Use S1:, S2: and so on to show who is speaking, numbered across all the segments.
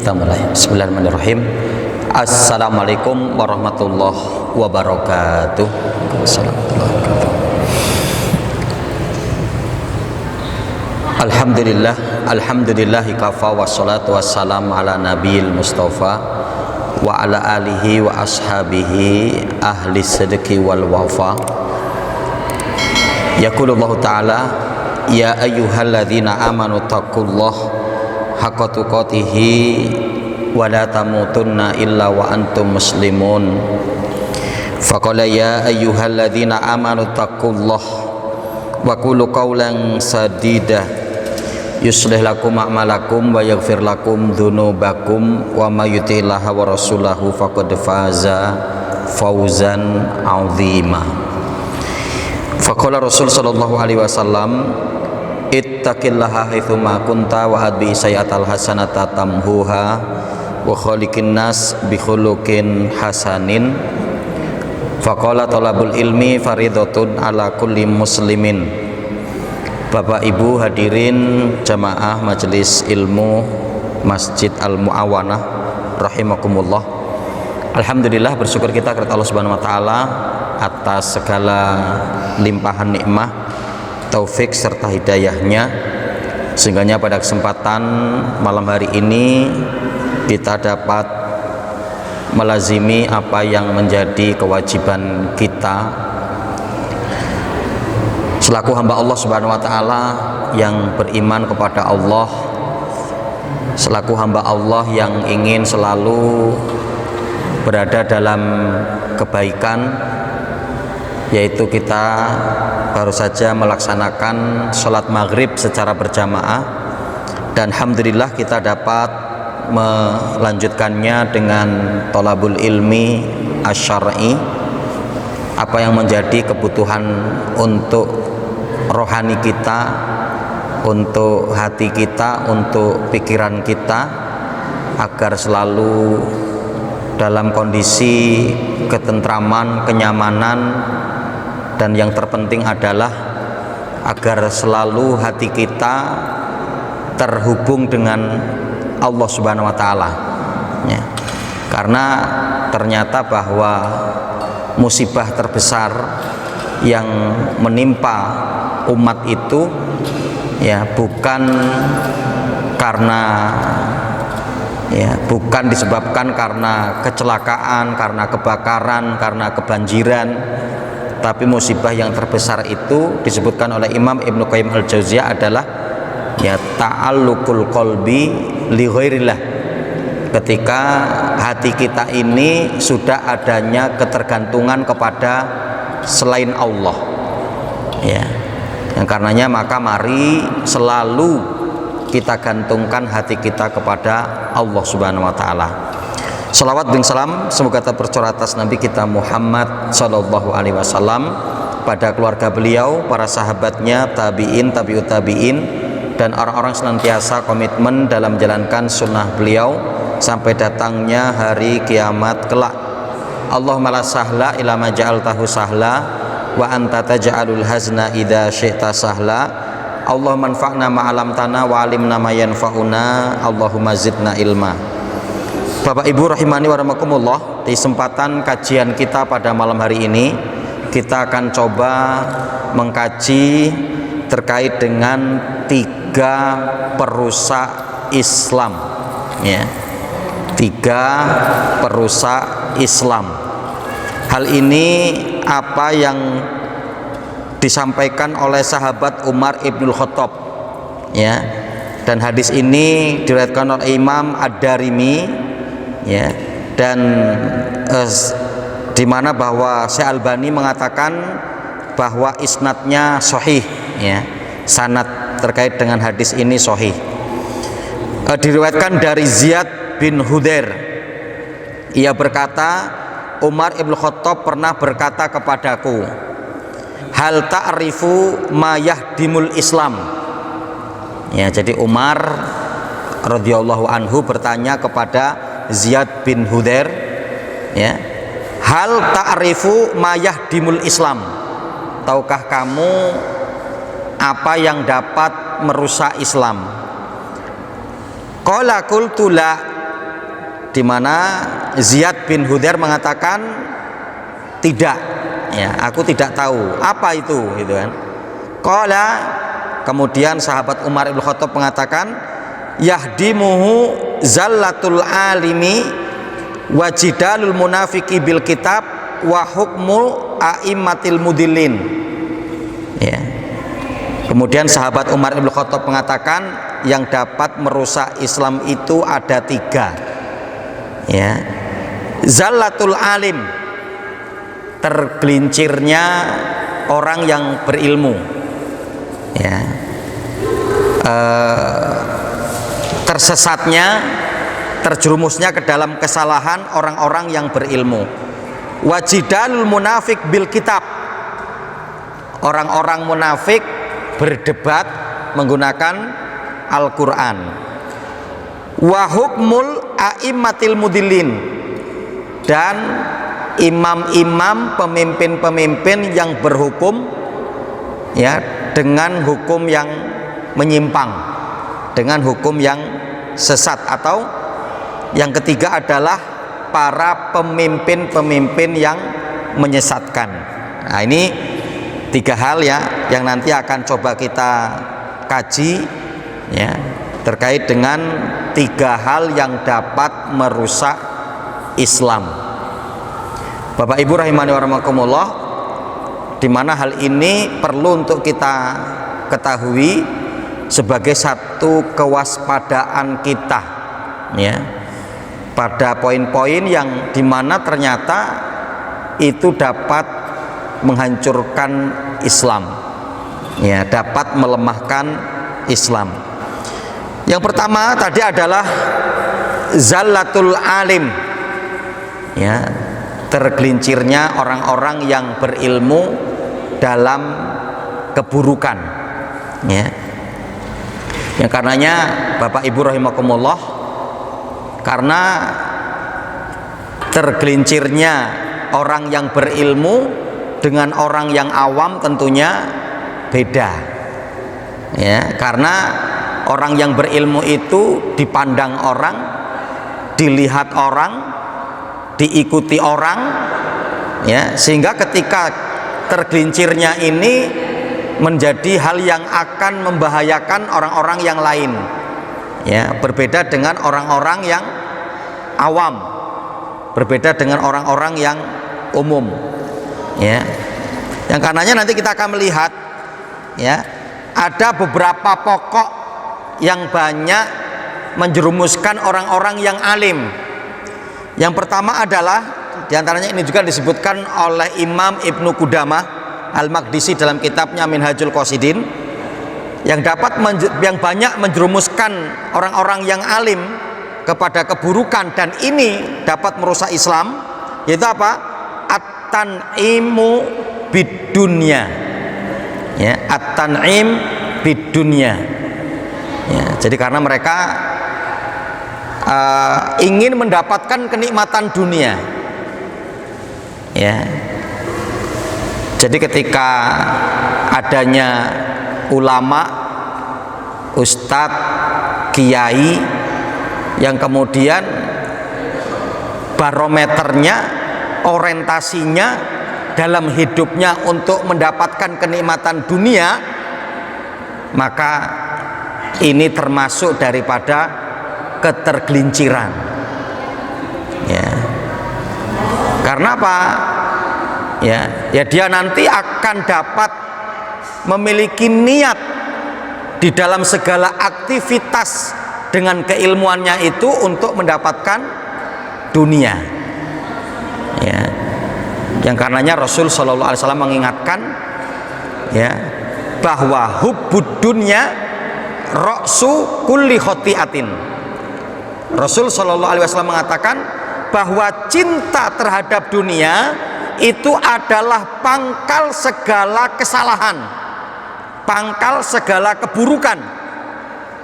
S1: Kita mulai. Bismillahirrahmanirrahim. Assalamualaikum warahmatullahi wabarakatuh. Alhamdulillah, alhamdulillahi kafa wassalatu wassalamu ala nabiyil mustafa wa ala alihi wa ashabihi ahli sidqi wal wafa. Yaqulullahu ta'ala, ya ayyuhalladzina amanu taqullaha haqqa tuqatihi wa la tamutunna illa wa antum muslimun. Faqala ya ayyuhalladzina amanu taqullaha wa qulu qawlan sadida yuslih lakum a'malakum wa yaghfir lakum dzunubakum wa may yuti'illaha wa rasulahu faqad faza fawzan 'azima. Faqala Rasul sallallahu alaihi wasallam, ittaqillaha haitsu ma kunta wa adbi sayyatal hasanata tamhuha wa khaliqin nas bi khuluqin hasanin. Faqala talabul ilmi faridatun ala kulli muslimin. Bapak Ibu hadirin jamaah majelis ilmu Masjid Al-Mu'awanah rahimakumullah. Alhamdulillah, bersyukur kita kepada Allah Subhanahu wa taala atas segala limpahan nikmah, taufik serta hidayahnya, sehingganya pada kesempatan malam hari ini kita dapat melazimi apa yang menjadi kewajiban kita selaku hamba Allah Subhanahu wa taala yang beriman kepada Allah, selaku hamba Allah yang ingin selalu berada dalam kebaikan, yaitu kita baru saja melaksanakan sholat maghrib secara berjamaah, dan alhamdulillah kita dapat melanjutkannya dengan thalabul ilmi asy-syar'i, apa yang menjadi kebutuhan untuk rohani kita, untuk hati kita, untuk pikiran kita, agar selalu dalam kondisi ketentraman, kenyamanan, dan yang terpenting adalah agar selalu hati kita terhubung dengan Allah Subhanahu wa taala, ya. Karena ternyata bahwa musibah terbesar yang menimpa umat itu ya bukan disebabkan karena kecelakaan, karena kebakaran, karena kebanjiran, tapi musibah yang terbesar itu disebutkan oleh Imam Ibnu Qayyim al-Jauziyah adalah ya ta'alluqul qalbi li ghairillah. Ketika hati kita ini sudah adanya ketergantungan kepada selain Allah, ya. Yang karenanya maka mari selalu kita gantungkan hati kita kepada Allah Subhanahu wa taala. Salawat dan salam semoga tercurah atas Nabi kita Muhammad sallallahu alaihi wasallam, pada keluarga beliau, para sahabatnya, tabi'in, tabi'ut tabi'in, dan orang-orang senantiasa komitmen dalam menjalankan sunnah beliau sampai datangnya hari kiamat kelak. Allahumma la sahla illa ma ja'altahu sahla wa anta taj'alul hazna idza syi'ta sahla. Allahumma anfa'na ma 'allamtana wa 'allimna ma yanfa'una. Allahumma zidna ilma. Bapak Ibu rahimani wa rahmakumullah, di kesempatan kajian kita pada malam hari ini kita akan coba mengkaji terkait dengan 3 perusak Islam, ya. 3 perusak Islam. Hal ini apa yang disampaikan oleh sahabat Umar ibnul Khattab, ya. Dan hadis ini diriwayatkan oleh Imam Ad-Darimi, ya. Dan di mana bahwa Syekh Albani mengatakan bahwa isnadnya sahih, ya. Sanad terkait dengan hadis ini sahih. Diriwayatkan dari Ziyad bin Hudair, ia berkata, Umar ibn Khattab pernah berkata kepadaku, hal ta'rifu ma yahdimul Islam. Ya, jadi Umar radhiyallahu anhu bertanya kepada Ziyad bin Hudair, ya, hal ta'rifu ma yahdimul Islam, tahukah kamu apa yang dapat merusak Islam? Qala qultu la, di mana Ziyad bin Hudzair mengatakan tidak, ya, aku tidak tahu apa itu, gitu kan. Qala, kemudian sahabat Umar bin Khattab mengatakan, yahdimuhu zallatul alimi wa jidalul munafiqi bil kitab wa hukmul a'immatil mudillin. Ya. Kemudian sahabat Umar bin Khattab mengatakan yang dapat merusak Islam itu ada 3. Ya. Zallatul alim, tergelincirnya orang yang berilmu, ya. Tersesatnya, terjerumusnya ke dalam kesalahan orang-orang yang berilmu. Wajidal munafik bil kitab, orang-orang munafik berdebat menggunakan Al-Quran. Wa hukmul a'immatil mudillin, dan imam-imam, pemimpin-pemimpin yang berhukum, ya, dengan hukum yang menyimpang, dengan hukum yang sesat. Atau yang ketiga adalah para pemimpin-pemimpin yang menyesatkan. Nah, ini 3 hal, ya, yang nanti akan coba kita kaji, ya, terkait dengan 3 hal yang dapat merusak Islam. Bapak Ibu rahimani wa rahimakumullah, di mana hal ini perlu untuk kita ketahui sebagai satu kewaspadaan kita, ya, pada poin-poin yang dimana ternyata itu dapat menghancurkan Islam, ya, dapat melemahkan Islam. Yang pertama tadi adalah zallatul alim, ya, tergelincirnya orang-orang yang berilmu dalam keburukan, ya. Yang karenanya Bapak Ibu rahimakumullah, karena tergelincirnya orang yang berilmu dengan orang yang awam tentunya beda, ya, karena orang yang berilmu itu dipandang orang, dilihat orang, diikuti orang, ya, sehingga ketika tergelincirnya ini menjadi hal yang akan membahayakan orang-orang yang lain, ya, berbeda dengan orang-orang yang awam, berbeda dengan orang-orang yang umum, ya. Yang karenanya nanti kita akan melihat, ya, ada beberapa pokok yang banyak menjerumuskan orang-orang yang alim. Yang pertama adalah, diantaranya ini juga disebutkan oleh Imam Ibnu Qudamah Al-Maqdisi dalam kitabnya Minhajul Qasidin, yang banyak menjerumuskan orang-orang yang alim kepada keburukan, dan ini dapat merusak Islam, yaitu apa? At-tan'imu bidunya, ya, at-tan'im bidunya, ya. Jadi karena mereka ingin mendapatkan kenikmatan dunia, ya. Jadi ketika adanya ulama, ustadz, kiai yang kemudian barometernya, orientasinya dalam hidupnya untuk mendapatkan kenikmatan dunia, maka ini termasuk daripada ketergelinciran, ya. Karena apa? Ya, dia nanti akan dapat memiliki niat di dalam segala aktivitas dengan keilmuannya itu untuk mendapatkan dunia, ya. Yang karenanya Rasul Shallallahu Alaihi Wasallam mengingatkan, ya, bahwa hubbud dunya ra'su kulli khotiatin. Rasul Shallallahu Alaihi Wasallam mengatakan bahwa cinta terhadap dunia itu adalah pangkal segala kesalahan, pangkal segala keburukan.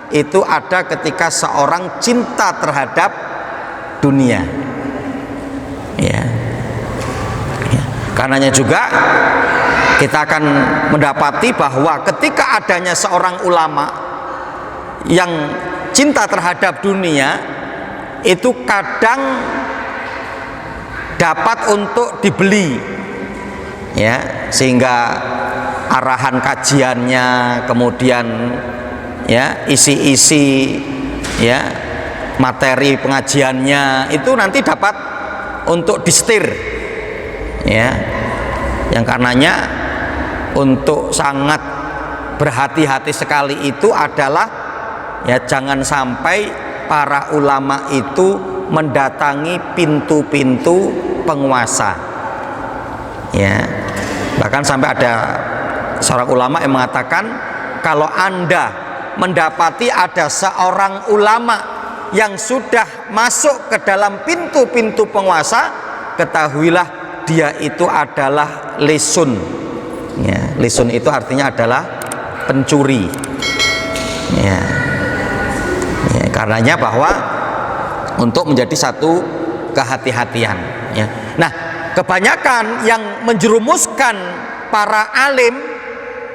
S1: Itu ada ketika seorang cinta terhadap dunia, ya. Karenanya juga kita akan mendapati bahwa ketika adanya seorang ulama yang cinta terhadap dunia, itu kadang dapat untuk dibeli, ya, sehingga arahan kajiannya, kemudian ya isi-isi ya materi pengajiannya itu nanti dapat untuk disetir, ya, yang karenanya untuk sangat berhati-hati sekali itu adalah ya jangan sampai para ulama itu mendatangi pintu-pintu penguasa, ya. Bahkan sampai ada seorang ulama yang mengatakan, kalau Anda mendapati ada seorang ulama yang sudah masuk ke dalam pintu-pintu penguasa, ketahuilah dia itu adalah lisun, ya. Lisun itu artinya adalah pencuri, ya. Ya, karenanya bahwa untuk menjadi satu kehati-hatian, ya. Nah, kebanyakan yang menjerumuskan para alim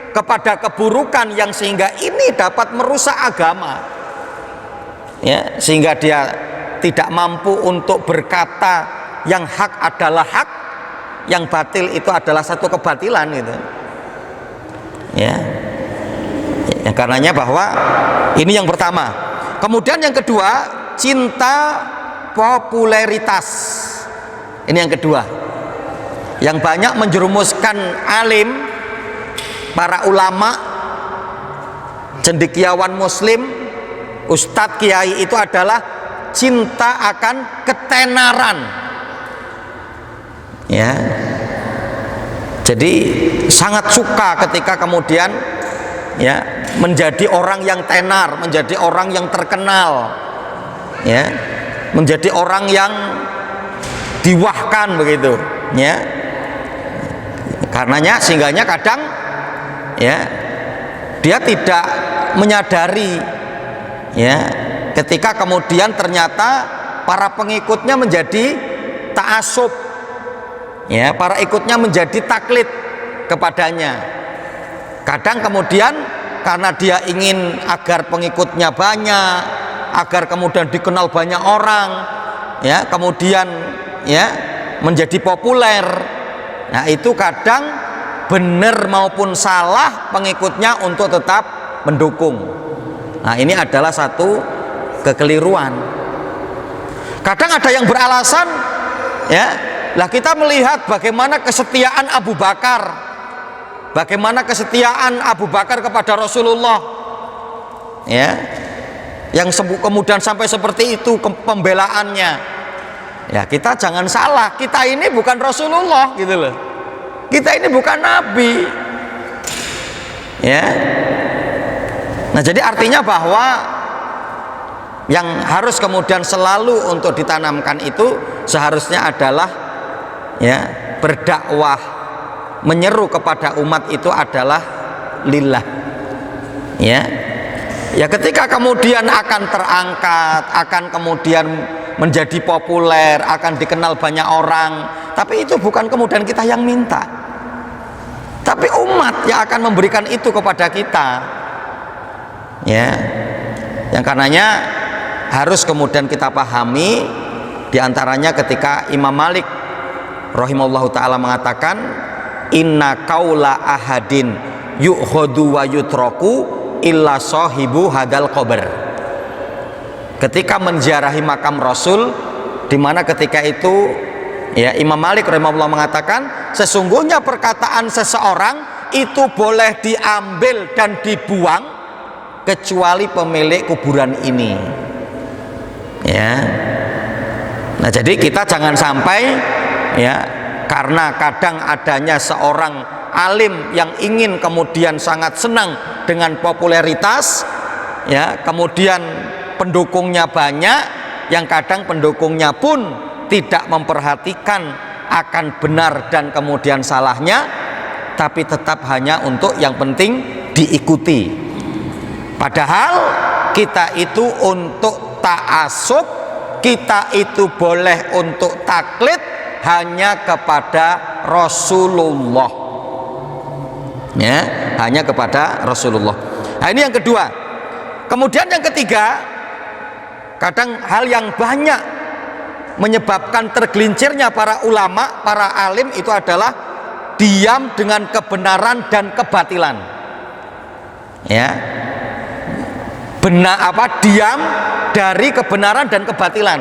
S1: kepada keburukan yang sehingga ini dapat merusak agama, ya, sehingga dia tidak mampu untuk berkata yang hak adalah hak, yang batil itu adalah satu kebatilan, gitu, ya. Ya, karenanya bahwa ini yang pertama. Kemudian yang kedua, cinta popularitas. Ini yang kedua, yang banyak menjerumuskan alim, para ulama, cendekiawan muslim, ustadz, kiai itu adalah cinta akan ketenaran, ya. Jadi sangat suka ketika kemudian ya menjadi orang yang tenar, menjadi orang yang terkenal, ya, menjadi orang yang diwahkan, begitu, ya. Karenanya sehingganya kadang ya dia tidak menyadari, ya, ketika kemudian ternyata para pengikutnya menjadi ta'assub, ya, para ikutnya menjadi taklid kepadanya. Kadang kemudian karena dia ingin agar pengikutnya banyak, agar kemudian dikenal banyak orang, ya, kemudian ya menjadi populer. Nah, itu kadang benar maupun salah pengikutnya untuk tetap mendukung. Nah, ini adalah satu kekeliruan. Kadang ada yang beralasan, ya, lah kita melihat bagaimana kesetiaan Abu Bakar, bagaimana kesetiaan Abu Bakar kepada Rasulullah, ya, yang kemudian sampai seperti itu pembelaannya. Ya, kita jangan salah, kita ini bukan Rasulullah, gitu loh. Kita ini bukan Nabi, ya. Nah, jadi artinya bahwa yang harus kemudian selalu untuk ditanamkan itu seharusnya adalah ya berdakwah, menyeru kepada umat itu adalah lillah, ya. Ya, ketika kemudian akan terangkat, akan kemudian menjadi populer, akan dikenal banyak orang, tapi itu bukan kemudian kita yang minta, tapi umat yang akan memberikan itu kepada kita, ya. Yang karenanya harus kemudian kita pahami, diantaranya ketika Imam Malik rahimahullahu ta'ala mengatakan, inna qaula ahadin yu'khadu wa yutraku illa sahibu hadal qabr. Ketika menziarahi makam Rasul, di mana ketika itu ya Imam Malik rahimahullah mengatakan, sesungguhnya perkataan seseorang itu boleh diambil dan dibuang kecuali pemilik kuburan ini, ya. Nah, jadi kita jangan sampai ya karena kadang adanya seorang alim yang ingin kemudian sangat senang dengan popularitas, ya, kemudian pendukungnya banyak, yang kadang pendukungnya pun tidak memperhatikan akan benar dan kemudian salahnya, tapi tetap hanya untuk yang penting diikuti. Padahal kita itu untuk ta'assub, kita itu boleh untuk taklid hanya kepada Rasulullah, ya, hanya kepada Rasulullah. Nah, ini yang kedua. Kemudian yang ketiga, Kadang hal yang banyak menyebabkan tergelincirnya para ulama, para alim itu adalah diam dengan kebenaran dan kebatilan. Ya. Diam dari kebenaran dan kebatilan.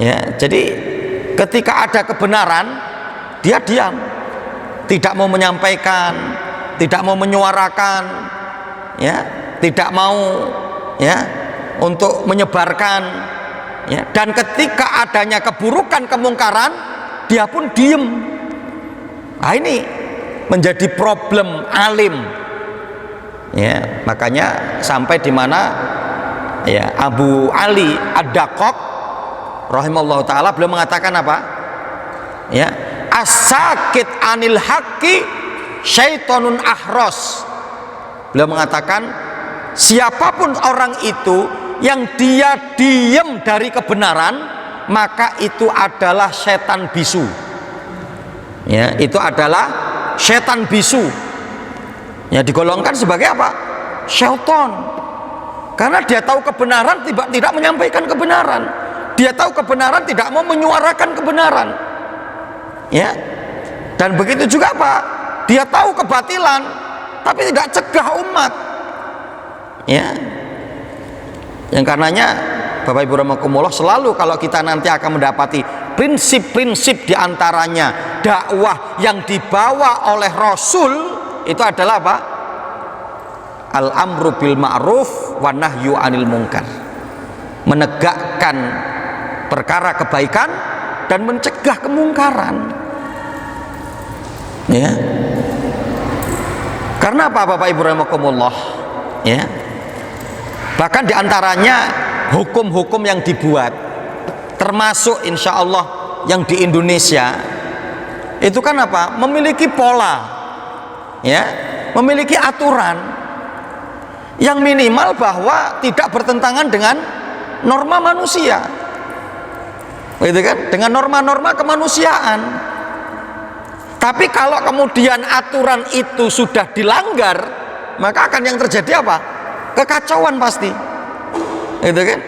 S1: Ya, jadi ketika ada kebenaran, dia diam, tidak mau menyampaikan, tidak mau menyuarakan, ya, tidak mau, ya, untuk menyebarkan, ya. Dan ketika adanya keburukan, kemungkaran, dia pun diem. Nah, ini menjadi problem alim, ya. Makanya sampai di mana, ya, Abu Ali Ad-Daqqaq rahimallahu taala beliau mengatakan apa? Ya, as-sakit anil haqqi syaitonun ahros. Beliau mengatakan siapapun orang itu yang dia diam dari kebenaran, maka itu adalah setan bisu. Ya, itu adalah setan bisu. Ya, digolongkan sebagai apa? Syaitan. Karena dia tahu kebenaran, tidak menyampaikan kebenaran. Dia tahu kebenaran, tidak mau menyuarakan kebenaran. Ya. Dan begitu juga apa? Dia tahu kebatilan, tapi tidak cegah umat. Ya. Yang karenanya Bapak Ibu rahimakumullah, selalu kalau kita nanti akan mendapati prinsip-prinsip diantaranya dakwah yang dibawa oleh Rasul, itu adalah apa? Al-amru bil ma'ruf wa nahyu 'anil munkar. Menegakkan perkara kebaikan dan mencegah kemungkaran. Ya. Karena apa Bapak Ibu rahimakumullah? Ya. Bahkan diantaranya hukum-hukum yang dibuat, termasuk insya Allah yang di Indonesia, itu kan apa? Memiliki pola, ya, memiliki aturan yang minimal bahwa tidak bertentangan dengan norma manusia, gitu kan? Dengan norma-norma kemanusiaan. Tapi kalau kemudian aturan itu sudah dilanggar, maka akan yang terjadi apa? Kekacauan pasti, gitu kan?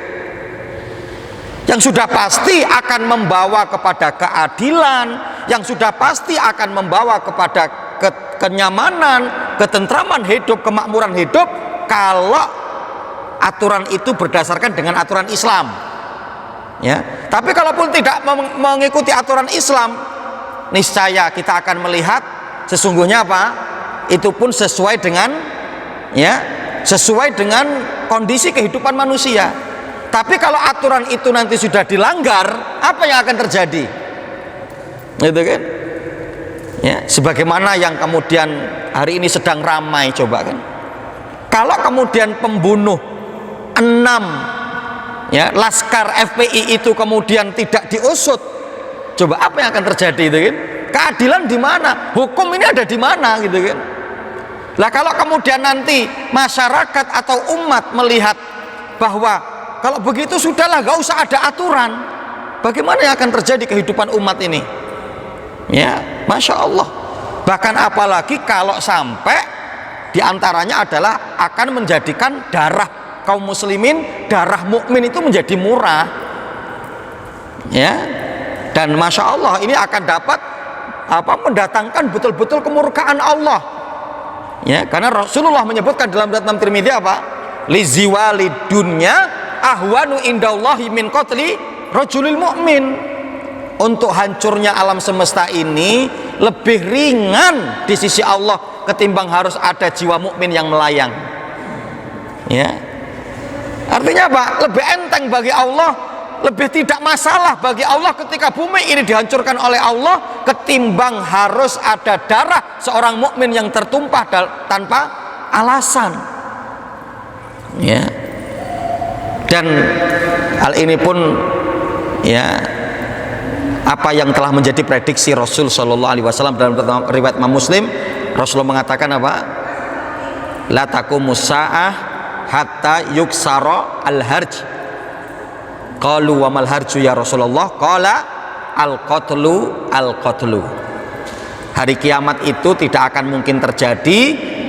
S1: Yang sudah pasti akan membawa kepada keadilan, yang sudah pasti akan membawa kepada kenyamanan, ketentraman hidup, kemakmuran hidup, kalau aturan itu berdasarkan dengan aturan Islam. Ya, tapi kalaupun tidak mengikuti aturan Islam, niscaya kita akan melihat sesungguhnya apa? Itu pun sesuai dengan, ya, sesuai dengan kondisi kehidupan manusia. Tapi kalau aturan itu nanti sudah dilanggar, apa yang akan terjadi? Gitu kan? Ya, sebagaimana yang kemudian hari ini sedang ramai, coba kan. Kalau kemudian pembunuh 6, ya, laskar FPI itu kemudian tidak diusut, coba apa yang akan terjadi, itu kan? Keadilan di mana? Hukum ini ada di mana, gitu kan? Lah kalau kemudian nanti masyarakat atau umat melihat bahwa kalau begitu sudahlah, gak usah ada aturan, bagaimana yang akan terjadi kehidupan umat ini? Ya, Masya Allah. Bahkan apalagi kalau sampai diantaranya adalah akan menjadikan darah kaum muslimin, darah mukmin itu menjadi murah. Ya, dan Masya Allah ini akan dapat apa? Mendatangkan betul-betul kemurkaan Allah. Ya, karena Rasulullah menyebutkan dalam riwayat Imam Tirmidzi apa? Liziwali dunya ahwanu indallahi min qatli rajulil mu'min. Untuk hancurnya alam semesta ini lebih ringan di sisi Allah ketimbang harus ada jiwa mukmin yang melayang. Ya. Artinya apa? Lebih enteng bagi Allah, lebih tidak masalah bagi Allah ketika bumi ini dihancurkan oleh Allah ketimbang harus ada darah seorang mukmin yang tertumpah tanpa alasan. Ya. Dan hal ini pun, ya, apa yang telah menjadi prediksi Rasul Shallallahu Alaihi Wasallam dalam riwayat Imam Muslim, Rasulullah mengatakan apa? La taqumus sa'ah hatta yuksara al-harj. Qalu wa mal harju ya Rasulullah? Qala al-qatlu al-qatlu. Hari kiamat itu tidak akan mungkin terjadi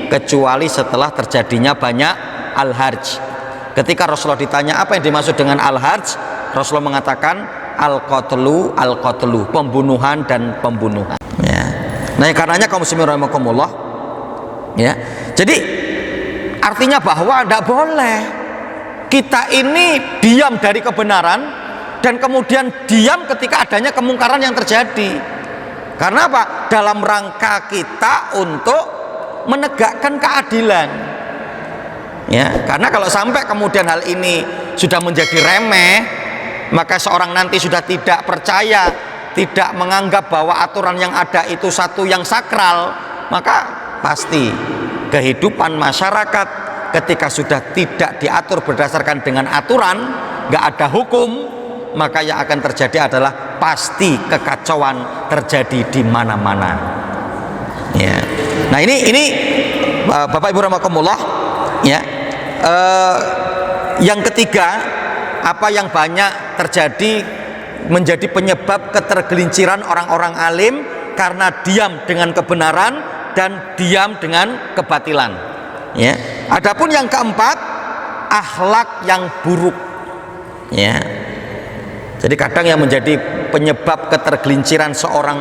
S1: kecuali setelah terjadinya banyak al-harj, Ketika Rasulullah ditanya apa yang dimaksud dengan al-harj, Rasulullah mengatakan al-qatlu, pembunuhan dan pembunuhan. Ya. Nah, karenanya kaum muslimin rahimakumullah, ya. Jadi artinya bahwa tidak boleh kita ini diam dari kebenaran dan kemudian diam ketika adanya kemungkaran yang terjadi. Karena apa? Dalam rangka kita untuk menegakkan keadilan. Ya, karena kalau sampai kemudian hal ini sudah menjadi remeh, maka seorang nanti sudah tidak percaya, tidak menganggap bahwa aturan yang ada itu satu yang sakral, maka pasti kehidupan masyarakat ketika sudah tidak diatur berdasarkan dengan aturan, nggak ada hukum, maka yang akan terjadi adalah pasti kekacauan terjadi di mana-mana. Ya. Nah ini Bapak Ibu rahimakumullah, ya. Yang ketiga, apa yang banyak terjadi menjadi penyebab ketergelinciran orang-orang alim karena diam dengan kebenaran dan diam dengan kebatilan. Ya. Adapun yang keempat, akhlak yang buruk. Ya. Jadi kadang yang menjadi penyebab ketergelinciran seorang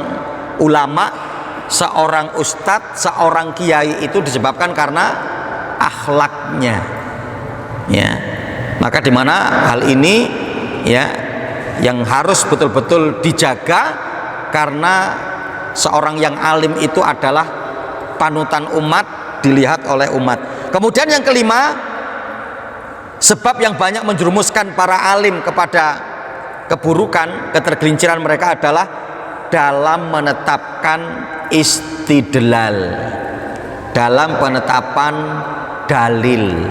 S1: ulama, seorang ustadz, seorang kiai itu disebabkan karena akhlaknya. Ya. Maka di mana hal ini, ya, yang harus betul-betul dijaga, karena seorang yang alim itu adalah panutan umat, dilihat oleh umat. Kemudian yang kelima, sebab yang banyak menjerumuskan para alim kepada keburukan, ketergelinciran mereka adalah dalam menetapkan istidlal, dalam penetapan dalil.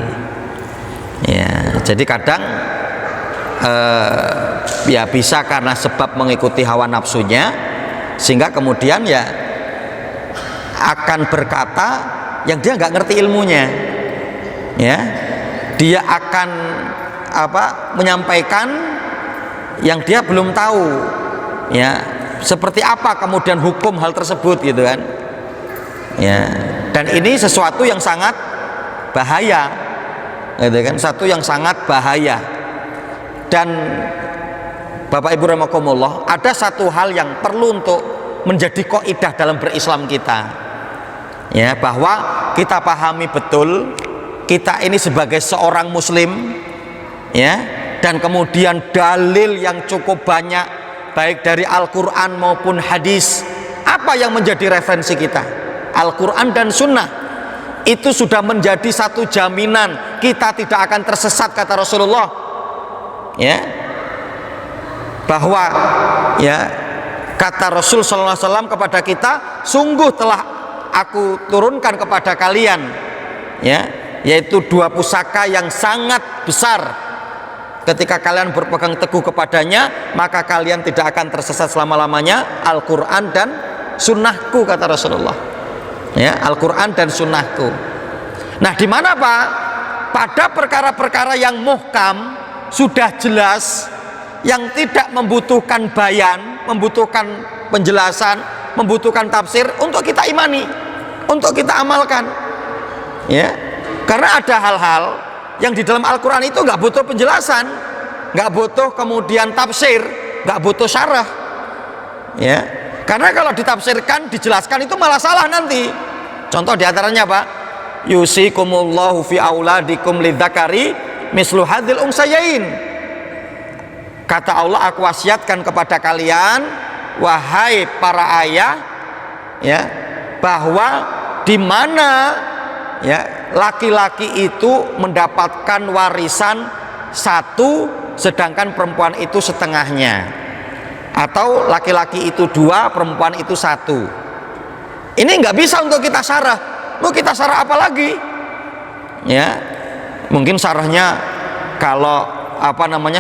S1: Ya, jadi kadang ya bisa karena sebab mengikuti hawa nafsunya, sehingga kemudian ya akan berkata yang dia nggak ngerti ilmunya. Ya, dia akan menyampaikan yang dia belum tahu, ya, seperti apa kemudian hukum hal tersebut, gitu kan. Ya, dan ini sesuatu yang sangat bahaya, gitu kan, satu yang sangat bahaya. Dan Bapak Ibu rahimakumullah, ada satu hal yang perlu untuk menjadi kaidah dalam berislam kita, ya, bahwa kita pahami betul kita ini sebagai seorang muslim, ya. Dan kemudian dalil yang cukup banyak baik dari Al-Quran maupun hadis. Apa yang menjadi referensi kita? Al-Quran dan Sunnah. Itu sudah menjadi satu jaminan kita tidak akan tersesat, kata Rasulullah, ya, bahwa, ya, kata Rasul sallallahu alaihi wasallam kepada kita, sungguh telah aku turunkan kepada kalian, ya, yaitu dua pusaka yang sangat besar. Ketika kalian berpegang teguh kepadanya, maka kalian tidak akan tersesat selama-lamanya, Al-Quran dan Sunnahku, kata Rasulullah. Ya, Al-Quran dan Sunnahku. Nah, di mana Pak? Pada perkara-perkara yang muhkam, sudah jelas, yang tidak membutuhkan bayan, membutuhkan penjelasan, membutuhkan tafsir, untuk kita imani, untuk kita amalkan. Ya, karena ada hal-hal yang di dalam Al-Quran itu nggak butuh penjelasan, nggak butuh kemudian tafsir, nggak butuh syarah, ya. Karena kalau ditafsirkan, dijelaskan itu malah salah nanti. Contoh diantaranya Pak, yusikumullahu fi auladikum lidzakari mislu hadzil unsayain. Kata Allah, aku wasiatkan kepada kalian, wahai para ayah, ya, bahwa di mana, ya, laki-laki itu mendapatkan warisan satu, sedangkan perempuan itu setengahnya, atau laki-laki itu dua, perempuan itu satu. Ini nggak bisa untuk kita syarah. Mau kita syarah apa lagi? Ya, mungkin syarahnya kalau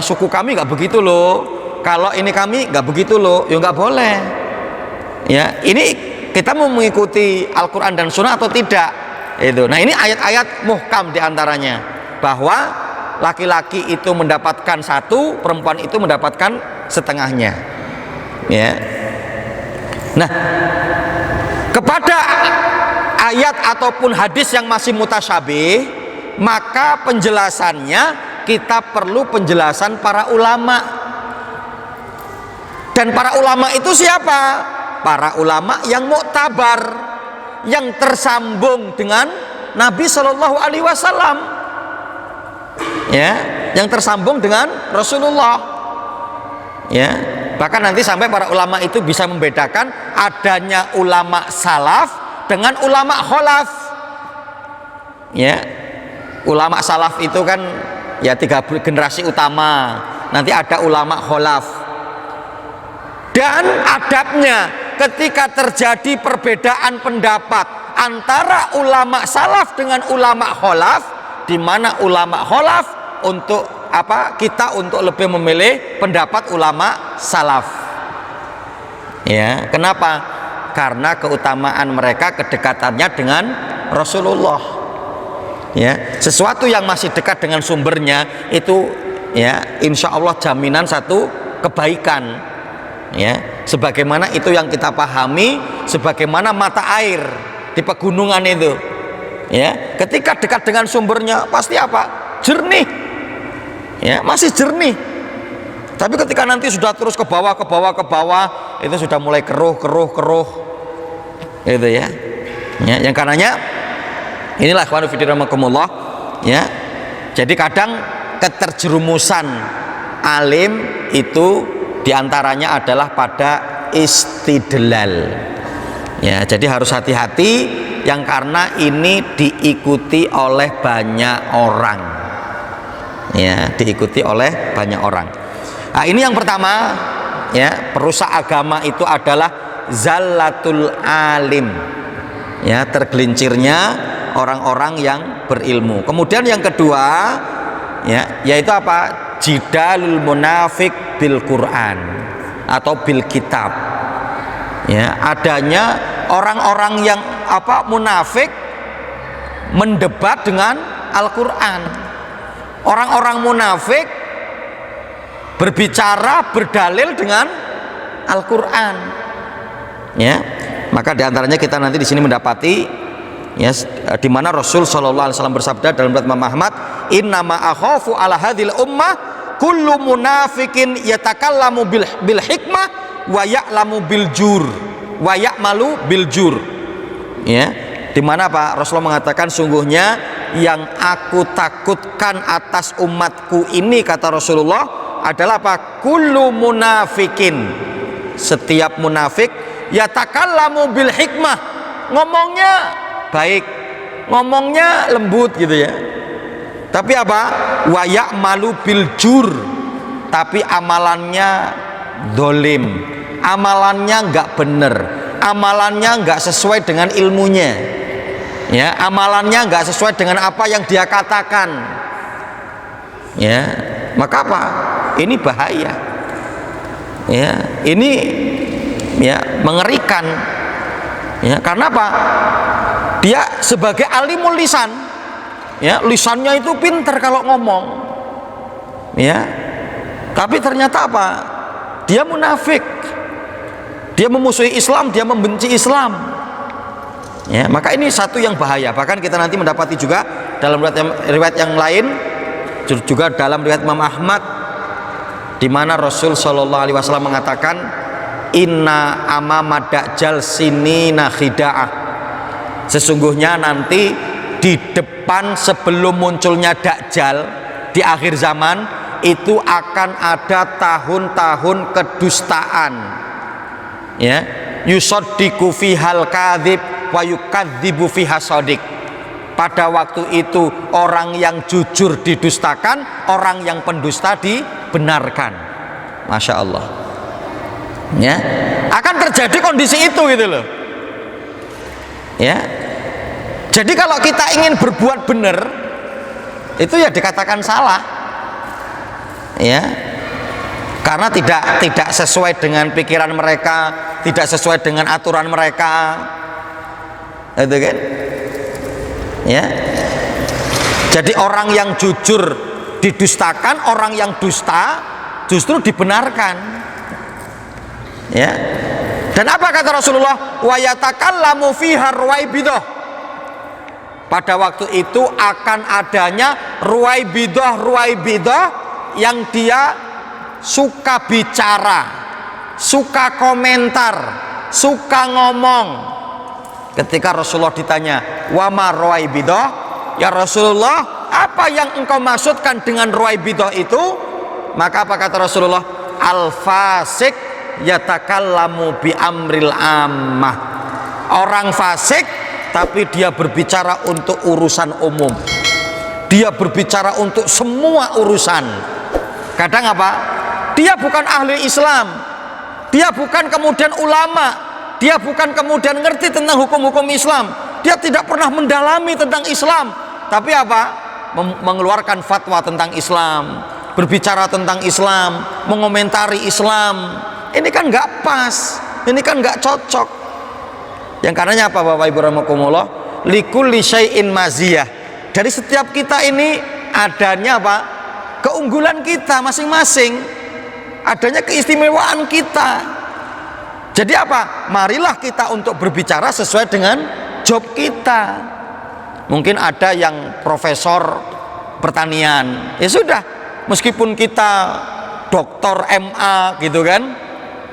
S1: suku kami nggak begitu loh, kalau ini kami nggak begitu loh, ya nggak boleh. Ya, ini kita mau mengikuti Al-Quran dan Sunnah atau tidak? Itu. Nah, ini ayat-ayat muhkam diantaranya, bahwa laki-laki itu mendapatkan satu, perempuan itu mendapatkan setengahnya. Ya. Nah, kepada ayat ataupun hadis yang masih mutasyabih, maka penjelasannya kita perlu penjelasan para ulama. Dan para ulama itu siapa? Para ulama yang muktabar, yang tersambung dengan Nabi Shallallahu Alaihi Wasallam, ya, yang tersambung dengan Rasulullah, ya. Bahkan nanti sampai para ulama itu bisa membedakan adanya ulama salaf dengan ulama kholaf, ya. Ulama salaf itu kan ya 3 generasi utama, nanti ada ulama kholaf. Dan adabnya ketika terjadi perbedaan pendapat antara ulama salaf dengan ulama kholaf, di mana ulama kholaf untuk apa? Kita untuk lebih memilih pendapat ulama salaf. Ya, kenapa? Karena keutamaan mereka kedekatannya dengan Rasulullah. Ya, sesuatu yang masih dekat dengan sumbernya itu ya insya Allah jaminan satu kebaikan. Ya, sebagaimana itu yang kita pahami, sebagaimana mata air di pegunungan itu, ya, ketika dekat dengan sumbernya pasti apa? Jernih, ya, masih jernih. Tapi ketika nanti sudah terus ke bawah, itu sudah mulai keruh, itu ya. Ya, yang karenanya inilah ikhwanu fillah rahimakumullah, ya. Jadi kadang keterjerumusan alim itu diantaranya adalah pada istidlal, ya. Jadi harus hati-hati yang karena ini diikuti oleh banyak orang, ya, diikuti oleh banyak orang. Nah, ini yang pertama, ya, perusak agama itu adalah zallatul alim, ya, tergelincirnya orang-orang yang berilmu. Kemudian yang kedua, ya, yaitu apa? Jidalul munafik bil Quran atau bil kitab, ya, adanya orang-orang yang apa? Munafik mendebat dengan Al-Quran. Orang-orang munafik berbicara berdalil dengan Al-Quran, ya. Maka diantaranya kita nanti di sini mendapati, ya, di mana Rasul Shallallahu Alaihi Wasallam bersabda dalam riwayat Imam Ahmad, innama akhafu ala hadhil ummah kullu munafikin yatakallamu bil hikmah wa ya'lamu bil jur wa ya'malu bil jur, ya, di mana Pak Rasulullah mengatakan sungguhnya yang aku takutkan atas umatku ini, kata Rasulullah, adalah apa? Kullu munafikin, setiap munafik, yatakallamu bil hikmah, ngomongnya baik, ngomongnya lembut gitu ya, tapi apa? Wa ya'malu bil jur, tapi amalannya dolim, amalannya nggak bener, amalannya nggak sesuai dengan ilmunya, ya, amalannya nggak sesuai dengan apa yang dia katakan, ya. Maka apa? Ini bahaya, ya, ini ya mengerikan, ya. Karena apa? Dia sebagai alimul lisan, ya, lisannya itu pinter kalau ngomong, ya, tapi ternyata apa? Dia munafik, dia memusuhi Islam, dia membenci Islam, ya. Maka ini satu yang bahaya. Bahkan kita nanti mendapati juga dalam riwayat yang lain, juga dalam riwayat Imam Ahmad, di mana Rasul Shallallahu Alaihi Wasallam mengatakan, inna amama dajjal sinina khida'ah, sesungguhnya nanti di depan sebelum munculnya Dajjal di akhir zaman itu akan ada tahun-tahun kedustaan, ya, yusaddiqu fihal kadzib wa yukadzibu fiha shadiq. Pada waktu itu orang yang jujur didustakan, orang yang pendusta dibenarkan. Masya Allah, ya, akan terjadi kondisi itu gitu loh, ya. Jadi kalau kita ingin berbuat benar, itu ya dikatakan salah, ya, karena tidak sesuai dengan pikiran mereka, tidak sesuai dengan aturan mereka, itu kan, ya. Jadi orang yang jujur didustakan, orang yang dusta justru dibenarkan, ya. Dan apa kata Rasulullah? Wa yatakallamu fiha ruwaibidah, pada waktu itu akan adanya Ruwaibidah yang dia suka bicara, suka komentar, suka ngomong. Ketika Rasulullah ditanya, "Wama ruwaibidah?" Ya Rasulullah, apa yang engkau maksudkan dengan ruwaibidah itu? Maka apa kata Rasulullah? Al-fasik yatakallamu bi amril ammah. Orang fasik tapi dia berbicara untuk urusan umum. Dia berbicara untuk semua urusan. Kadang apa? Dia bukan ahli Islam. Dia bukan kemudian ulama. Dia bukan kemudian ngerti tentang hukum-hukum Islam. Dia tidak pernah mendalami tentang Islam. Tapi apa? Mengeluarkan fatwa tentang Islam, berbicara tentang Islam, mengomentari Islam. Ini kan nggak pas, ini kan nggak cocok. Yang karenanya apa Bapak Ibu rahimakumullah? Likulli syai'in maziyah. Dari setiap kita ini adanya apa? Keunggulan kita masing-masing. Adanya keistimewaan kita. Jadi apa? Marilah kita untuk berbicara sesuai dengan job kita. Mungkin ada yang profesor pertanian, ya sudah, meskipun kita doktor MA gitu kan,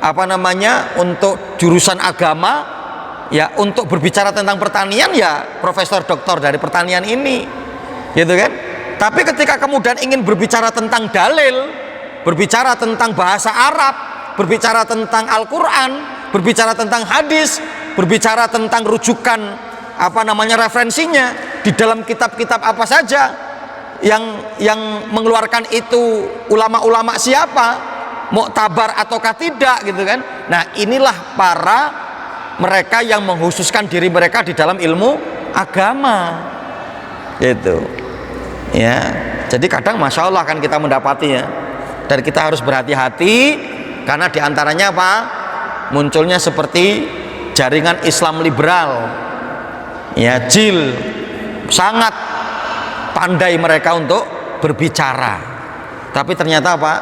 S1: apa namanya, untuk jurusan agama, ya untuk berbicara tentang pertanian ya profesor doktor dari pertanian ini, gitu kan. Tapi ketika kemudian ingin berbicara tentang dalil, berbicara tentang bahasa Arab, berbicara tentang Al-Quran, berbicara tentang hadis, berbicara tentang rujukan apa namanya referensinya di dalam kitab-kitab apa saja yang mengeluarkan itu, ulama-ulama siapa, muktabar ataukah tidak gitu kan. Nah inilah para mereka yang menghususkan diri mereka di dalam ilmu agama gitu ya. Jadi kadang masya Allah kan kita mendapati ya, dan kita harus berhati-hati karena diantaranya apa, munculnya seperti jaringan Islam liberal ya, jil, sangat pandai mereka untuk berbicara, tapi ternyata apa,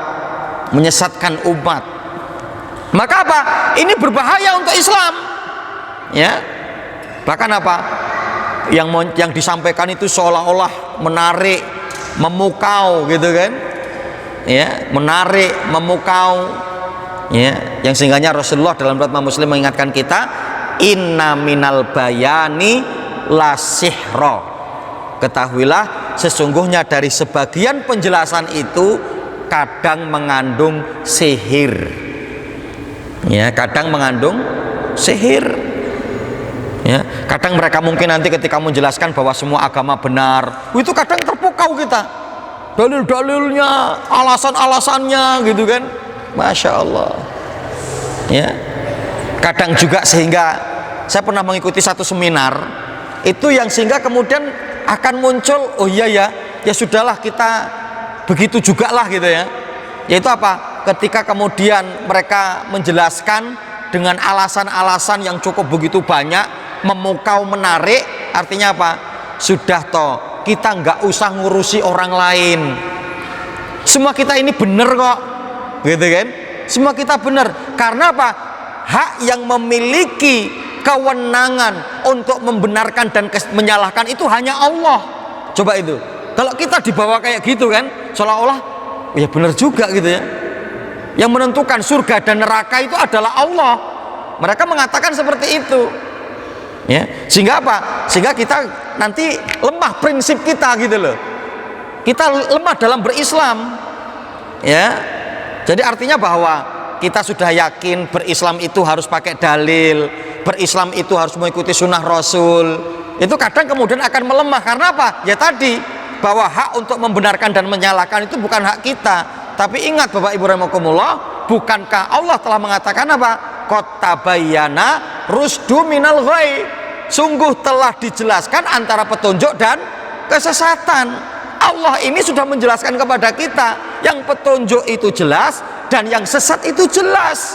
S1: menyesatkan umat. Maka apa, ini berbahaya untuk Islam ya. Bahkan apa, yang disampaikan itu seolah-olah menarik, memukau gitu kan ya, menarik, memukau ya, yang sehingganya Rasulullah dalam riwayat Muslim mengingatkan kita, inna minal bayani la sihra. Ketahuilah sesungguhnya dari sebagian penjelasan itu kadang mengandung sihir ya, kadang mengandung sihir ya. Kadang mereka mungkin nanti ketika menjelaskan bahwa semua agama benar, itu kadang terpukau kita, dalil-dalilnya, alasan-alasannya gitu kan, masya Allah ya. Kadang juga sehingga saya pernah mengikuti satu seminar itu yang sehingga kemudian akan muncul, oh iya ya, ya sudahlah kita begitu juga lah gitu ya. Yaitu apa? Ketika kemudian mereka menjelaskan dengan alasan-alasan yang cukup begitu banyak, memukau, menarik, artinya apa? Sudah toh, kita nggak usah ngurusi orang lain. Semua kita ini benar kok, gitu kan? Semua kita benar. Karena apa? Hak yang memiliki kewenangan untuk membenarkan dan menyalahkan itu hanya Allah. Coba itu, kalau kita dibawa kayak gitu kan, seolah-olah ya benar juga gitu ya, yang menentukan surga dan neraka itu adalah Allah. Mereka mengatakan seperti itu ya, sehingga apa, sehingga kita nanti lemah prinsip kita gitu loh, kita lemah dalam berislam ya. Jadi artinya bahwa kita sudah yakin berislam itu harus pakai dalil, berislam itu harus mengikuti sunnah Rasul, itu kadang kemudian akan melemah. Karena apa? Ya tadi, bahwa hak untuk membenarkan dan menyalahkan itu bukan hak kita. Tapi ingat Bapak Ibu rahimakumullah, bukankah Allah telah mengatakan apa? Qad tabayyana rusdu minal ghai. Sungguh telah dijelaskan antara petunjuk dan kesesatan. Allah ini sudah menjelaskan kepada kita, yang petunjuk itu jelas dan yang sesat itu jelas.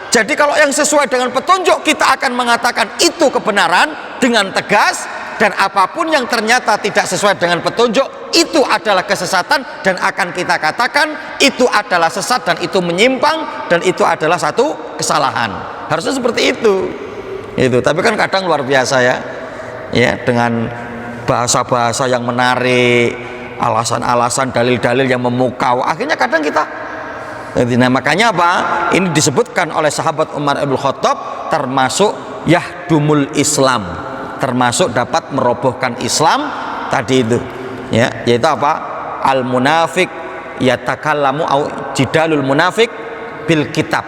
S1: Jadi kalau yang sesuai dengan petunjuk, kita akan mengatakan itu kebenaran dengan tegas, dan apapun yang ternyata tidak sesuai dengan petunjuk itu adalah kesesatan, dan akan kita katakan itu adalah sesat dan itu menyimpang dan itu adalah satu kesalahan. Harusnya seperti itu. Tapi kan kadang luar biasa ya, dengan bahasa-bahasa yang menarik, alasan-alasan, dalil-dalil yang memukau. Akhirnya kadang kita, nah makanya apa? Ini disebutkan oleh sahabat Umar ibn Khattab termasuk yahdumul Islam, termasuk dapat merobohkan Islam tadi itu, ya, yaitu apa? Al munafik yatakallamu au jidalul munafik bil kitab,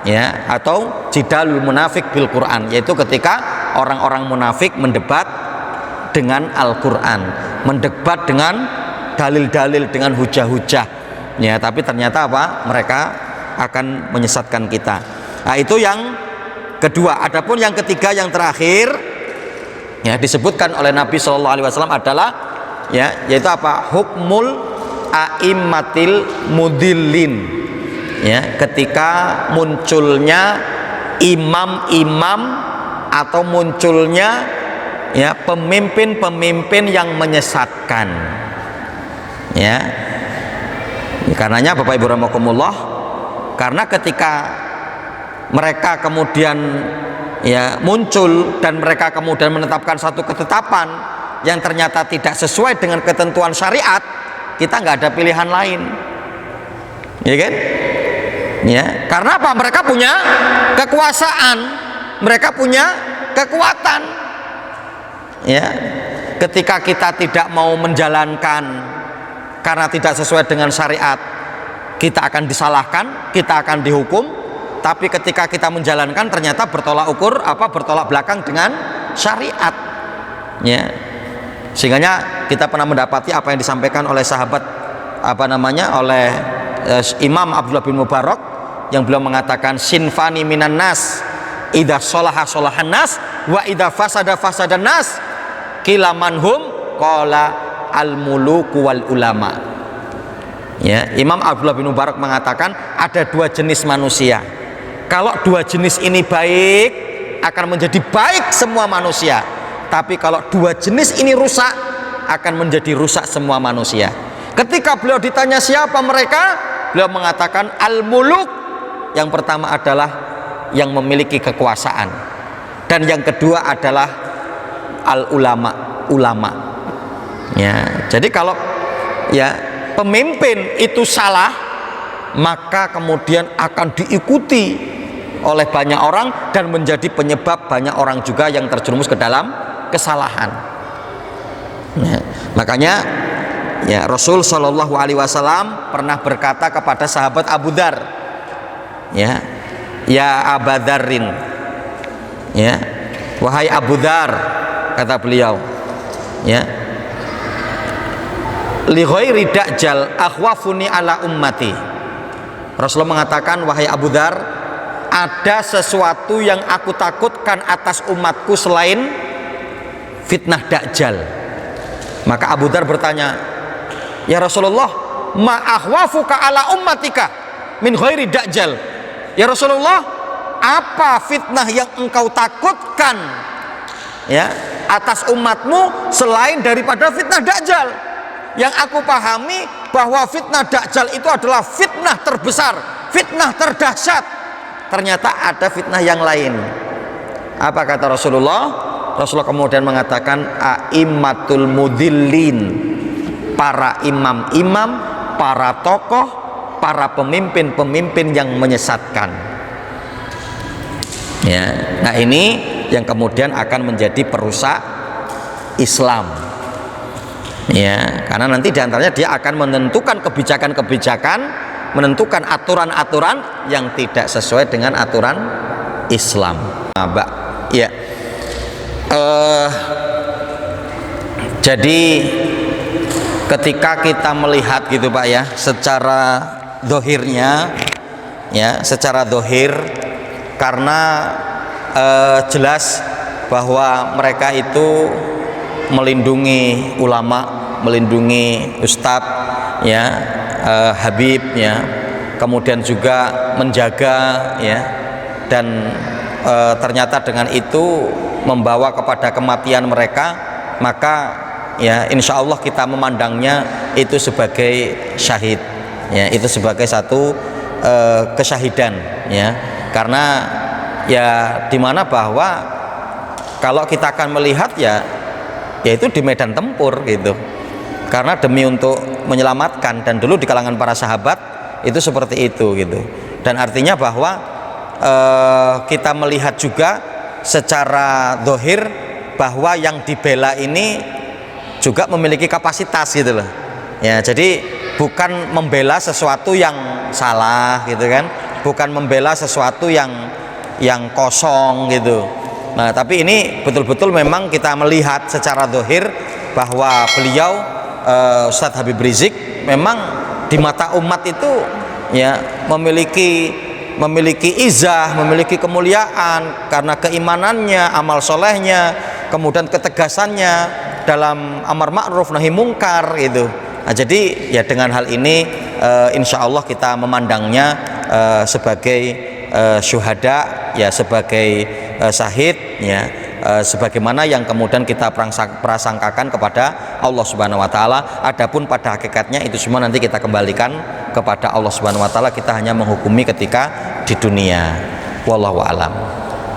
S1: ya, atau jidalul munafik bil Quran, yaitu ketika orang-orang munafik mendebat dengan Al-Quran, mendebat dengan dalil-dalil, dengan hujah-hujah, ya, tapi ternyata apa? Mereka akan menyesatkan kita. Nah, itu yang kedua. Adapun yang ketiga, yang terakhir, ya, disebutkan oleh Nabi Shallallahu Alaihi Wasallam adalah, ya, yaitu apa? Hukmul a'immatil mudillin, ya, ketika munculnya imam-imam atau munculnya, ya, pemimpin-pemimpin yang menyesatkan, ya. Karenanya Bapak Ibu rahimakumullah, karena ketika mereka kemudian, ya, muncul dan mereka kemudian menetapkan satu ketetapan yang ternyata tidak sesuai dengan ketentuan syariat, kita nggak ada pilihan lain, ya kan? Ya, karena apa? Mereka punya kekuasaan, mereka punya kekuatan. Ya, ketika kita tidak mau menjalankan karena tidak sesuai dengan syariat, kita akan disalahkan, kita akan dihukum. Tapi ketika kita menjalankan ternyata bertolak belakang dengan syariat, ya. Sehingga kita pernah mendapati apa yang disampaikan oleh sahabat oleh Imam Abdullah bin Mubarak, yang beliau mengatakan sinfani minan nas idza sholaha sholahan nas wa idza fasada fasadan nas qila manhum qala al muluku wal ulama. Ya, Imam Abdullah bin Mubarak mengatakan ada dua jenis manusia. Kalau dua jenis ini baik, akan menjadi baik semua manusia. Tapi kalau dua jenis ini rusak, akan menjadi rusak semua manusia. Ketika beliau ditanya siapa mereka, beliau mengatakan al muluk. Yang pertama adalah yang memiliki kekuasaan, dan yang kedua adalah al ulama. Ya, jadi kalau, ya, pemimpin itu salah, maka kemudian akan diikuti oleh banyak orang dan menjadi penyebab banyak orang juga yang terjerumus ke dalam kesalahan. Ya, makanya, ya, Rasul Shallallahu Alaihi Wasallam pernah berkata kepada sahabat Abu Dzar, ya, ya Abu Dzarrin, ya, wahai Abu Dzar, kata beliau, ya, li ghairi dajjal akhwafuni ala ummati. Rasulullah mengatakan, wahai Abu Dzar, ada sesuatu yang aku takutkan atas umatku selain fitnah dajjal. Maka Abu Dzar bertanya, ya Rasulullah, ma akhwafuka ala ummatika min ghairi dajjal. Ya Rasulullah, apa fitnah yang engkau takutkan, ya, atas umatmu selain daripada fitnah dajjal? Yang aku pahami bahwa fitnah dajjal itu adalah fitnah terbesar, fitnah terdahsyat. Ternyata ada fitnah yang lain. Apa kata Rasulullah? Rasulullah kemudian mengatakan a'immatul mudillin, para imam-imam, para tokoh, para pemimpin-pemimpin yang menyesatkan. Ya, nah ini yang kemudian akan menjadi perusak Islam. Ya, karena nanti diantaranya dia akan menentukan kebijakan-kebijakan, menentukan aturan-aturan yang tidak sesuai dengan aturan Islam. Nah, Mbak, ya, jadi ketika kita melihat gitu Pak, ya, secara dohirnya, ya, secara dohir, karena jelas bahwa mereka itu melindungi ulama, melindungi ustadz, ya, habib, ya, kemudian juga menjaga, ya, dan ternyata dengan itu membawa kepada kematian mereka, maka, ya, insya Allah kita memandangnya itu sebagai syahid, ya, itu sebagai satu kesyahidan, ya, karena, ya, dimana bahwa kalau kita akan melihat, ya, yaitu di medan tempur gitu, karena demi untuk menyelamatkan. Dan dulu di kalangan para sahabat itu seperti itu gitu. Dan artinya bahwa kita melihat juga secara zahir bahwa yang dibela ini juga memiliki kapasitas gitu loh ya. Jadi bukan membela sesuatu yang salah gitu kan, bukan membela sesuatu yang kosong gitu. Nah, tapi ini betul-betul memang kita melihat secara zahir bahwa beliau Ustadz Habib Rizik memang di mata umat itu ya memiliki izah, memiliki kemuliaan karena keimanannya, amal solehnya, kemudian ketegasannya dalam amar ma'ruf nahi mungkar gitu. Nah, jadi ya dengan hal ini insya Allah kita memandangnya sebagai syuhada ya, sebagai syahid ya, sebagaimana yang kemudian kita prasangkakan kepada Allah Subhanahu wa taala. Adapun pada hakikatnya itu semua nanti kita kembalikan kepada Allah Subhanahu wa taala. Kita hanya menghukumi ketika di dunia. Wallahu alam.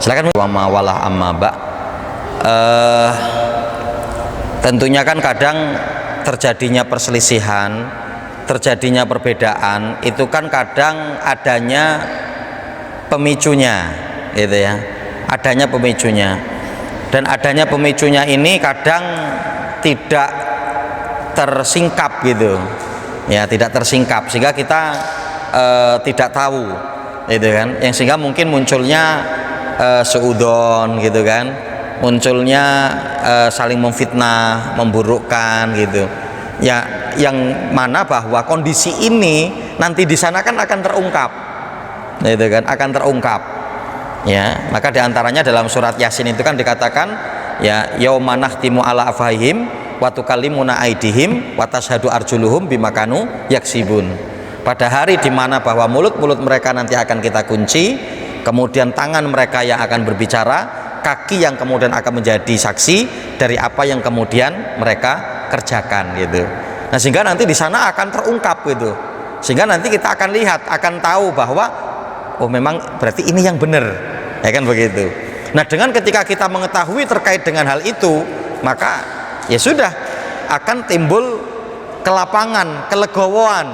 S1: Silakan wala amma ba. Tentunya kan kadang terjadinya perselisihan, terjadinya perbedaan itu kan kadang adanya pemicunya gitu ya. Adanya pemicunya. Dan adanya pemicunya ini kadang tidak tersingkap gitu ya, tidak tersingkap sehingga kita tidak tahu gitu kan, yang sehingga mungkin munculnya suudon gitu kan, munculnya saling memfitnah, memburukkan gitu ya, yang mana bahwa kondisi ini nanti di sana kan akan terungkap gitu kan, akan terungkap ya. Maka diantaranya dalam surat Yasin itu kan dikatakan ya, yauma nakhtimu ala afahim wa tukallimuna aidihim wa tashhadu arjuluhum bima kanu yaksibun. Pada hari di mana bahwa mulut-mulut mereka nanti akan kita kunci, kemudian tangan mereka yang akan berbicara, kaki yang kemudian akan menjadi saksi dari apa yang kemudian mereka kerjakan gitu. Nah, sehingga nanti di sana akan terungkap gitu. Sehingga nanti kita akan lihat, akan tahu bahwa oh memang berarti ini yang benar, ya kan begitu. Nah, dengan ketika kita mengetahui terkait dengan hal itu, maka ya sudah akan timbul kelapangan, kelegowoan,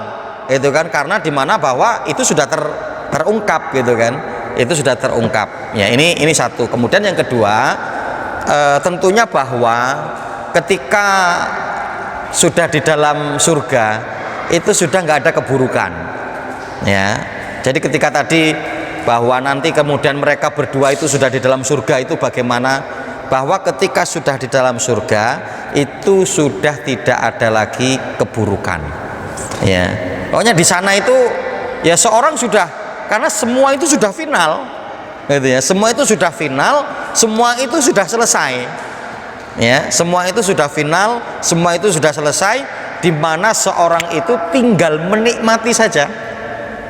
S1: itu kan, karena dimana bahwa itu sudah terungkap gitu kan, itu sudah terungkap. Ya ini satu. Kemudian yang kedua, tentunya bahwa ketika sudah di dalam surga itu sudah nggak ada keburukan, ya. Jadi ketika tadi bahwa nanti kemudian mereka berdua itu sudah di dalam surga, itu bagaimana? Bahwa ketika sudah di dalam surga itu sudah tidak ada lagi keburukan. Ya, pokoknya di sana itu ya seorang sudah, karena semua itu sudah final, gitu ya. Semua itu sudah final, semua itu sudah selesai. Ya, semua itu sudah final, semua itu sudah selesai, di mana seorang itu tinggal menikmati saja.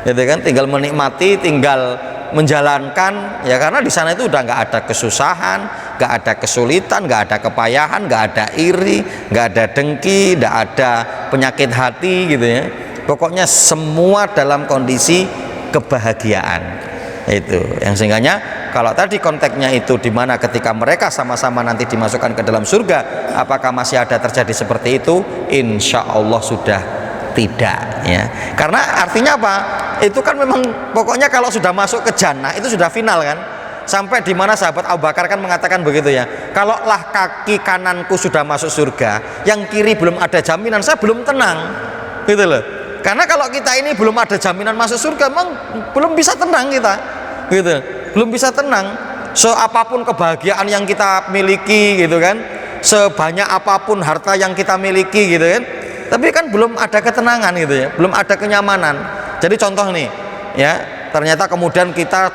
S1: Gitu kan, tinggal menikmati, tinggal menjalankan ya, karena di sana itu udah nggak ada kesusahan, nggak ada kesulitan, nggak ada kepayahan, nggak ada iri, nggak ada dengki, nggak ada penyakit hati gitu ya. Pokoknya semua dalam kondisi kebahagiaan. Itu yang sehingganya kalau tadi konteksnya itu di mana ketika mereka sama-sama nanti dimasukkan ke dalam surga, apakah masih ada terjadi seperti itu? Insya Allah sudah tidak ya, karena artinya apa? Itu kan memang pokoknya kalau sudah masuk ke jannah itu sudah final kan, sampai di mana sahabat Abu Bakar kan mengatakan begitu ya, kalaulah kaki kananku sudah masuk surga, yang kiri belum ada jaminan, saya belum tenang gitu loh. Karena kalau kita ini belum ada jaminan masuk surga, memang belum bisa tenang kita gitu, belum bisa tenang. Seapapun kebahagiaan yang kita miliki gitu kan, sebanyak apapun harta yang kita miliki gitu kan, tapi kan belum ada ketenangan gitu ya, belum ada kenyamanan. Jadi contoh nih ya, ternyata kemudian kita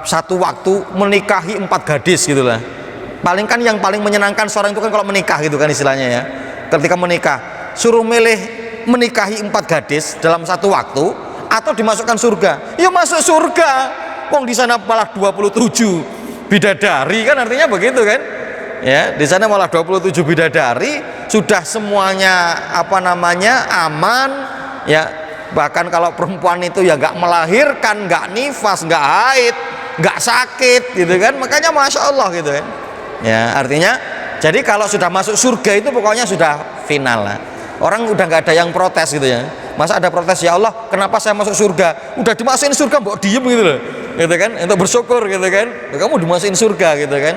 S1: satu waktu menikahi 4 gadis gitu lah. Paling kan yang paling menyenangkan seorang itu kan kalau menikah gitu kan istilahnya ya. Ketika menikah, suruh milih menikahi 4 gadis dalam satu waktu atau dimasukkan surga. Ya masuk surga. Wong di sana malah 27 bidadari kan, artinya begitu kan? Ya, di sana malah 27 bidadari, sudah semuanya apa namanya aman ya. Bahkan kalau perempuan itu ya nggak melahirkan, nggak nifas, nggak haid, nggak sakit gitu kan, makanya masya Allah gitu kan. Ya, artinya Jadi kalau sudah masuk surga itu pokoknya sudah final lah. Orang udah nggak ada yang protes gitu ya. Masa ada protes, ya Allah kenapa saya masuk surga? Udah dimasukin surga mbok diem gitu loh, gitu kan, untuk bersyukur gitu kan. Kamu dimasukin surga gitu kan,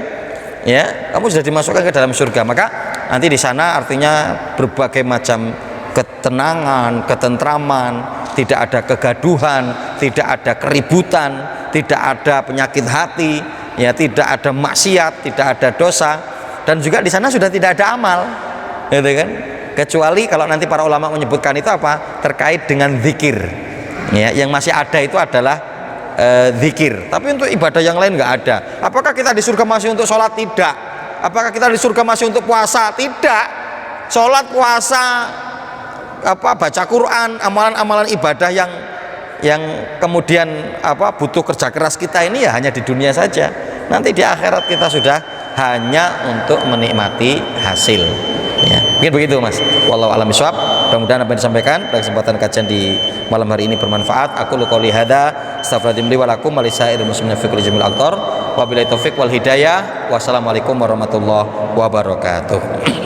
S1: ya kamu sudah dimasukkan ke dalam surga. Maka nanti di sana artinya berbagai macam ketenangan, ketentraman, tidak ada kegaduhan, tidak ada keributan, tidak ada penyakit hati, ya tidak ada maksiat, tidak ada dosa, dan juga di sana sudah tidak ada amal, gitu kan. Kecuali kalau nanti para ulama menyebutkan itu apa, terkait dengan zikir, ya, yang masih ada itu adalah zikir. Tapi untuk ibadah yang lain nggak ada. Apakah kita di surga masih untuk sholat? Tidak. Apakah kita di surga masih untuk puasa? Tidak. Sholat, puasa, baca Quran, amalan-amalan ibadah yang kemudian butuh kerja keras kita ini ya hanya di dunia saja. Nanti di akhirat kita sudah hanya untuk menikmati hasil. Ya, mungkin begitu Mas. Wallahu a'lam bishawab. Mudah-mudahan apa yang disampaikan pada kesempatan kajian di malam hari ini bermanfaat. Aku qouli hadza, astaghfirullahaladzim li wa lakum wa lisairil muslimin fi kulli jamil aqtar. Wabillahi taufik wal hidayah. Wassalamualaikum warahmatullahi wabarakatuh.